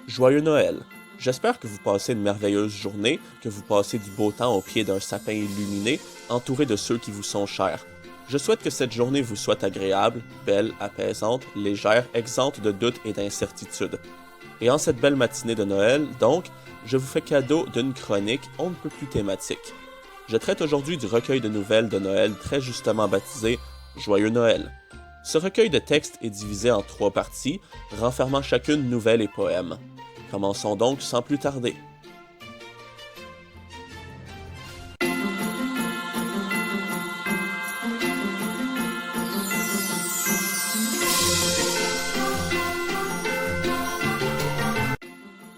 Joyeux Noël! J'espère que vous passez une merveilleuse journée, que vous passez du beau temps au pied d'un sapin illuminé, entouré de ceux qui vous sont chers. Je souhaite que cette journée vous soit agréable, belle, apaisante, légère, exempte de doutes et d'incertitudes. Et en cette belle matinée de Noël, donc, je vous fais cadeau d'une chronique on ne peut plus thématique. Je traite aujourd'hui du recueil de nouvelles de Noël très justement baptisé Joyeux Noël. Ce recueil de textes est divisé en 3 parties, renfermant chacune nouvelles et poèmes. Commençons donc sans plus tarder.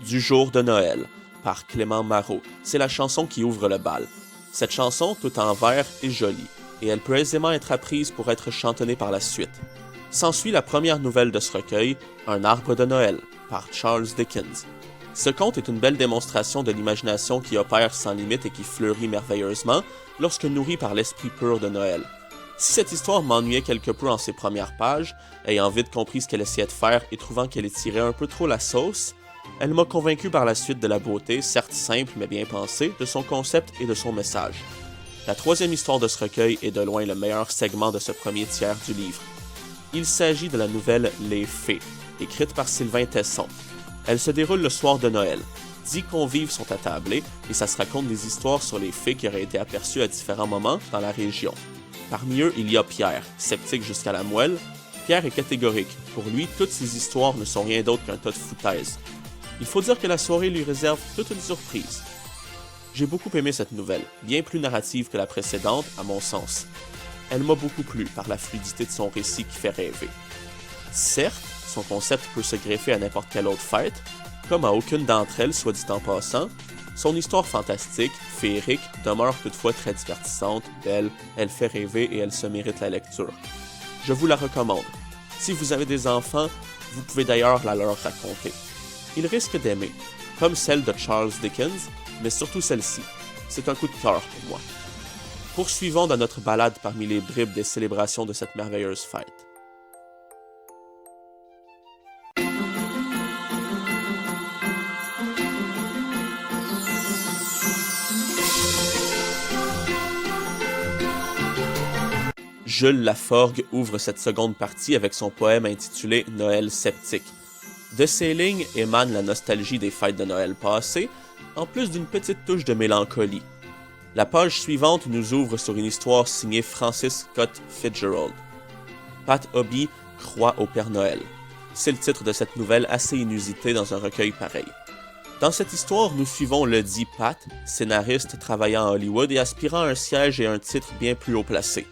Du jour de Noël, par Clément Marot. C'est la chanson qui ouvre le bal. Cette chanson, tout en vers, est jolie, et elle peut aisément être apprise pour être chantonnée par la suite. S'ensuit la première nouvelle de ce recueil, Un arbre de Noël, par Charles Dickens. Ce conte est une belle démonstration de l'imagination qui opère sans limite et qui fleurit merveilleusement lorsque nourrie par l'esprit pur de Noël. Si cette histoire m'ennuyait quelque peu en ses premières pages, ayant vite compris ce qu'elle essayait de faire et trouvant qu'elle étirait un peu trop la sauce, elle m'a convaincu par la suite de la beauté, certes simple mais bien pensée, de son concept et de son message. La troisième histoire de ce recueil est de loin le meilleur segment de ce premier tiers du livre. Il s'agit de la nouvelle Les Fées, écrite par Sylvain Tesson. Elle se déroule le soir de Noël. 10 convives sont attablés et ça se raconte des histoires sur les fées qui auraient été aperçues à différents moments dans la région. Parmi eux, il y a Pierre, sceptique jusqu'à la moelle. Pierre est catégorique. Pour lui, toutes ces histoires ne sont rien d'autre qu'un tas de foutaises. Il faut dire que la soirée lui réserve toute une surprise. J'ai beaucoup aimé cette nouvelle, bien plus narrative que la précédente, à mon sens. Elle m'a beaucoup plu par la fluidité de son récit qui fait rêver. Certes, son concept peut se greffer à n'importe quelle autre fête, comme à aucune d'entre elles, soit dit en passant. Son histoire fantastique, féerique, demeure toutefois très divertissante, belle, elle fait rêver et elle se mérite la lecture. Je vous la recommande. Si vous avez des enfants, vous pouvez d'ailleurs la leur raconter. Ils risquent d'aimer, comme celle de Charles Dickens, mais surtout celle-ci. C'est un coup de cœur pour moi. Poursuivons dans notre balade parmi les bribes des célébrations de cette merveilleuse fête. Jules Laforgue ouvre cette seconde partie avec son poème intitulé Noël sceptique. De ces lignes émane la nostalgie des fêtes de Noël passées, en plus d'une petite touche de mélancolie. La page suivante nous ouvre sur une histoire signée Francis Scott Fitzgerald. Pat Hobby croit au Père Noël. C'est le titre de cette nouvelle assez inusitée dans un recueil pareil. Dans cette histoire, nous suivons le dit Pat, scénariste travaillant à Hollywood et aspirant à un siège et un titre bien plus haut placé.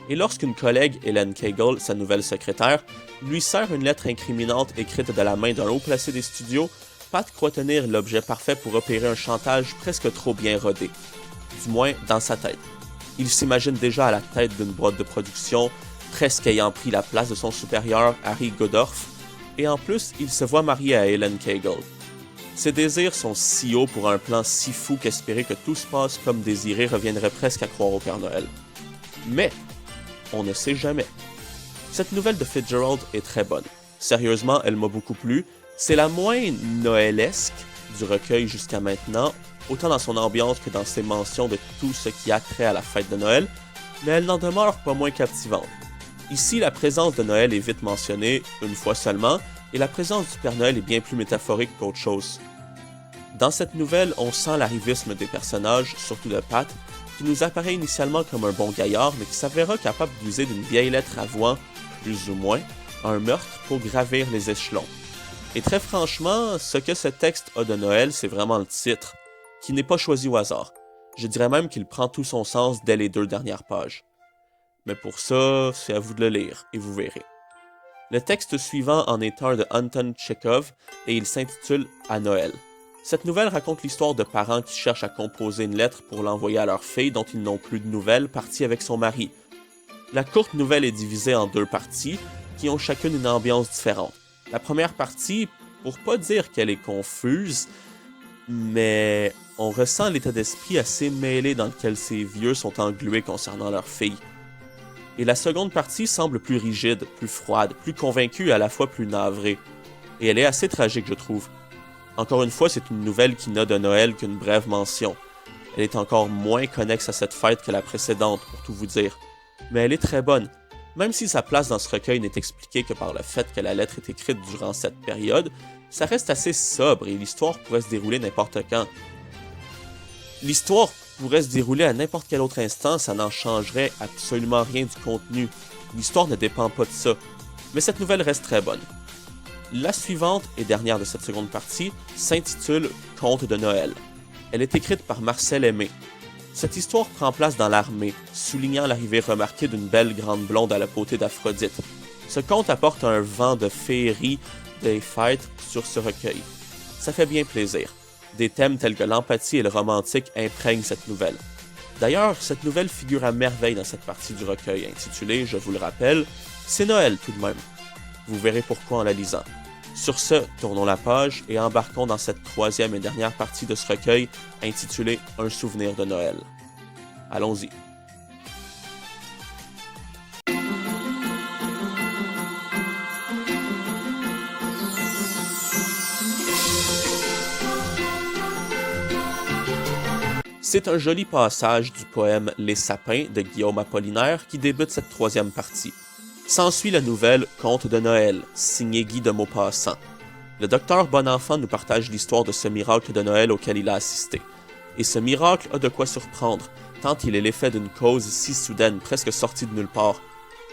Et lorsqu'une collègue, Helen Cagle, sa nouvelle secrétaire, lui sert une lettre incriminante écrite de la main d'un haut placé des studios, Pat croit tenir l'objet parfait pour opérer un chantage presque trop bien rodé. Du moins, dans sa tête. Il s'imagine déjà à la tête d'une boîte de production, presque ayant pris la place de son supérieur, Harry Godorf, et en plus, il se voit marié à Helen Cagle. Ses désirs sont si hauts pour un plan si fou qu'espérer que tout se passe comme désiré reviendrait presque à croire au Père Noël. Mais, on ne sait jamais. Cette nouvelle de Fitzgerald est très bonne. Sérieusement, elle m'a beaucoup plu. C'est la moins noëlesque du recueil jusqu'à maintenant, autant dans son ambiance que dans ses mentions de tout ce qui a trait à la fête de Noël, mais elle n'en demeure pas moins captivante. Ici, la présence de Noël est vite mentionnée, une fois seulement, et la présence du Père Noël est bien plus métaphorique qu'autre chose. Dans cette nouvelle, on sent l'arrivisme des personnages, surtout de Pat, qui nous apparaît initialement comme un bon gaillard, mais qui s'avéra capable d'user d'une vieille lettre à voix, plus ou moins, un meurtre pour gravir les échelons. Et très franchement, ce que ce texte a de Noël, c'est vraiment le titre, qui n'est pas choisi au hasard. Je dirais même qu'il prend tout son sens dès les 2 dernières pages. Mais pour ça, c'est à vous de le lire, et vous verrez. Le texte suivant en est un de Anton Tchekhov, et il s'intitule « À Noël ». Cette nouvelle raconte l'histoire de parents qui cherchent à composer une lettre pour l'envoyer à leur fille dont ils n'ont plus de nouvelles, partie avec son mari. La courte nouvelle est divisée en 2 parties, qui ont chacune une ambiance différente. La première partie, pour pas dire qu'elle est confuse, mais on ressent l'état d'esprit assez mêlé dans lequel ces vieux sont englués concernant leur fille. Et la seconde partie semble plus rigide, plus froide, plus convaincue et à la fois plus navrée. Et elle est assez tragique, je trouve. Encore une fois, c'est une nouvelle qui n'a de Noël qu'une brève mention. Elle est encore moins connexe à cette fête que la précédente, pour tout vous dire. Mais elle est très bonne, même si sa place dans ce recueil n'est expliquée que par le fait que la lettre est écrite durant cette période, ça reste assez sobre et l'histoire pourrait se dérouler n'importe quand. L'histoire pourrait se dérouler à n'importe quel autre instant, ça n'en changerait absolument rien du contenu. L'histoire ne dépend pas de ça, mais cette nouvelle reste très bonne. La suivante et dernière de cette seconde partie s'intitule Conte de Noël. Elle est écrite par Marcel Aimé. Cette histoire prend place dans l'armée, soulignant l'arrivée remarquée d'une belle grande blonde à la beauté d'Aphrodite. Ce conte apporte un vent de féerie des fêtes sur ce recueil. Ça fait bien plaisir. Des thèmes tels que l'empathie et le romantique imprègnent cette nouvelle. D'ailleurs, cette nouvelle figure à merveille dans cette partie du recueil, intitulée, je vous le rappelle, C'est Noël tout de même. Vous verrez pourquoi en la lisant. Sur ce, tournons la page et embarquons dans cette troisième et dernière partie de ce recueil intitulé Un souvenir de Noël. Allons-y. C'est un joli passage du poème Les Sapins de Guillaume Apollinaire qui débute cette troisième partie. S'ensuit la nouvelle Conte de Noël, signée Guy de Maupassant. Le docteur Bonenfant nous partage l'histoire de ce miracle de Noël auquel il a assisté. Et ce miracle a de quoi surprendre, tant il est l'effet d'une cause si soudaine, presque sortie de nulle part.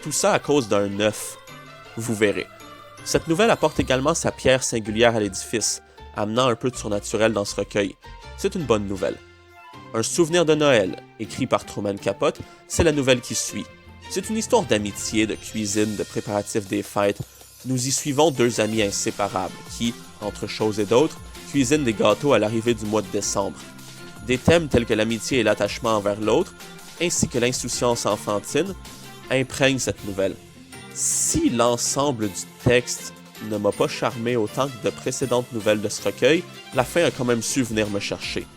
Tout ça à cause d'un œuf. Vous verrez. Cette nouvelle apporte également sa pierre singulière à l'édifice, amenant un peu de surnaturel dans ce recueil. C'est une bonne nouvelle. Un souvenir de Noël, écrit par Truman Capote, c'est la nouvelle qui suit. C'est une histoire d'amitié, de cuisine, de préparatifs des fêtes. Nous y suivons deux amis inséparables qui, entre choses et d'autres, cuisinent des gâteaux à l'arrivée du mois de décembre. Des thèmes tels que l'amitié et l'attachement envers l'autre, ainsi que l'insouciance enfantine, imprègnent cette nouvelle. Si l'ensemble du texte ne m'a pas charmé autant que de précédentes nouvelles de ce recueil, la fin a quand même su venir me chercher.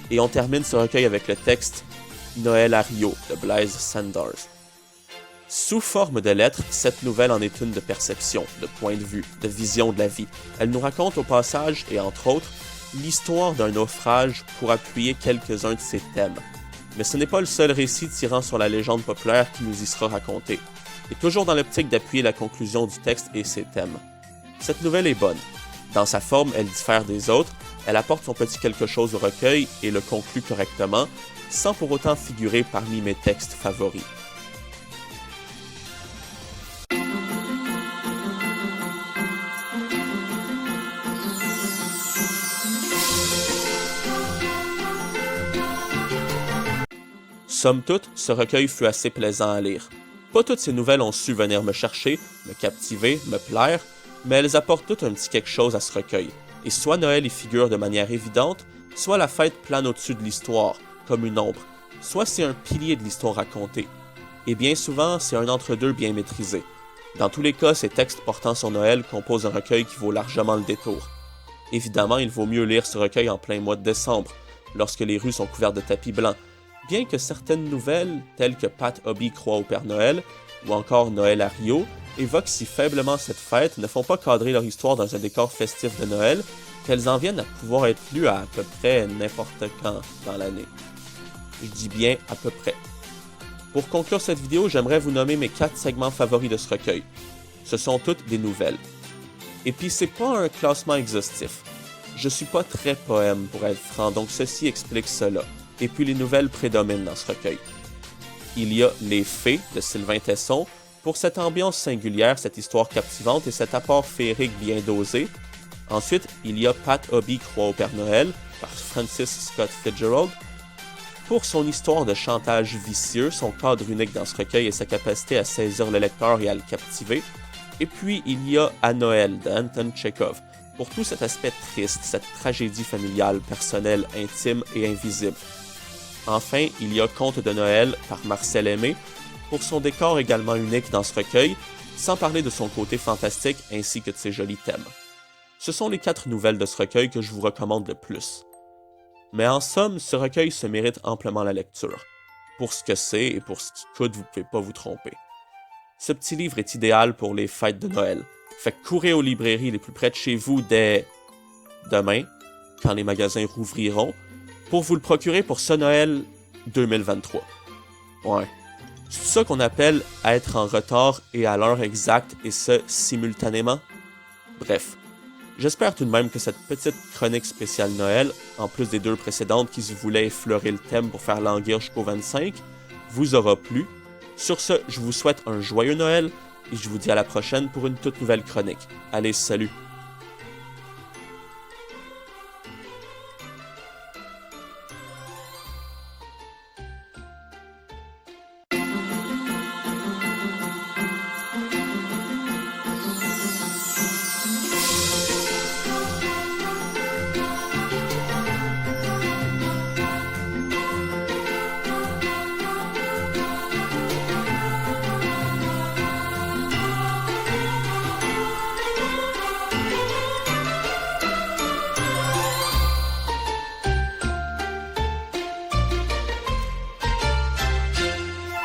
Et on termine ce recueil avec le texte Noël à Rio de Blaise Sanders. Sous forme de lettres, cette nouvelle en est une de perception, de point de vue, de vision de la vie. Elle nous raconte au passage, et entre autres, l'histoire d'un naufrage pour appuyer quelques-uns de ses thèmes. Mais ce n'est pas le seul récit tirant sur la légende populaire qui nous y sera raconté, et toujours dans l'optique d'appuyer la conclusion du texte et ses thèmes. Cette nouvelle est bonne. Dans sa forme, elle diffère des autres, elle apporte son petit quelque chose au recueil et le conclut correctement, sans pour autant figurer parmi mes textes favoris. Somme toute, ce recueil fut assez plaisant à lire. Pas toutes ces nouvelles ont su venir me chercher, me captiver, me plaire, mais elles apportent toutes un petit quelque chose à ce recueil. Et soit Noël y figure de manière évidente, soit la fête plane au-dessus de l'histoire, comme une ombre, soit c'est un pilier de l'histoire racontée. Et bien souvent, c'est un entre-deux bien maîtrisé. Dans tous les cas, ces textes portant sur Noël composent un recueil qui vaut largement le détour. Évidemment, il vaut mieux lire ce recueil en plein mois de décembre, lorsque les rues sont couvertes de tapis blancs, bien que certaines nouvelles, telles que Pat Hobby croit au Père Noël, ou encore Noël à Rio, évoquent si faiblement cette fête, ne font pas cadrer leur histoire dans un décor festif de Noël, qu'elles en viennent à pouvoir être lues à peu près n'importe quand dans l'année. Je dis bien à peu près. Pour conclure cette vidéo, j'aimerais vous nommer mes 4 segments favoris de ce recueil. Ce sont toutes des nouvelles. Et puis c'est pas un classement exhaustif. Je suis pas très poème pour être franc, donc ceci explique cela. Et puis les nouvelles prédominent dans ce recueil. Il y a Les Fées de Sylvain Tesson, pour cette ambiance singulière, cette histoire captivante et cet apport féerique bien dosé. Ensuite, il y a Pat Hobby croit au Père Noël par Francis Scott Fitzgerald, pour son histoire de chantage vicieux, son cadre unique dans ce recueil et sa capacité à saisir le lecteur et à le captiver. Et puis, il y a À Noël de Anton Tchekhov, pour tout cet aspect triste, cette tragédie familiale, personnelle, intime et invisible. Enfin, il y a Conte de Noël par Marcel Aimé, pour son décor également unique dans ce recueil, sans parler de son côté fantastique ainsi que de ses jolis thèmes. Ce sont les 4 nouvelles de ce recueil que je vous recommande le plus. Mais en somme, ce recueil se mérite amplement la lecture. Pour ce que c'est et pour ce qui coûte, vous ne pouvez pas vous tromper. Ce petit livre est idéal pour les fêtes de Noël. Fait courir aux librairies les plus près de chez vous dès demain, quand les magasins rouvriront, pour vous le procurer pour ce Noël 2023. Ouais. C'est ça qu'on appelle être en retard et à l'heure exacte, et ce, simultanément? Bref. J'espère tout de même que cette petite chronique spéciale Noël, en plus des 2 précédentes qui se voulaient effleurer le thème pour faire languir jusqu'au 25, vous aura plu. Sur ce, je vous souhaite un joyeux Noël et je vous dis à la prochaine pour une toute nouvelle chronique. Allez, salut!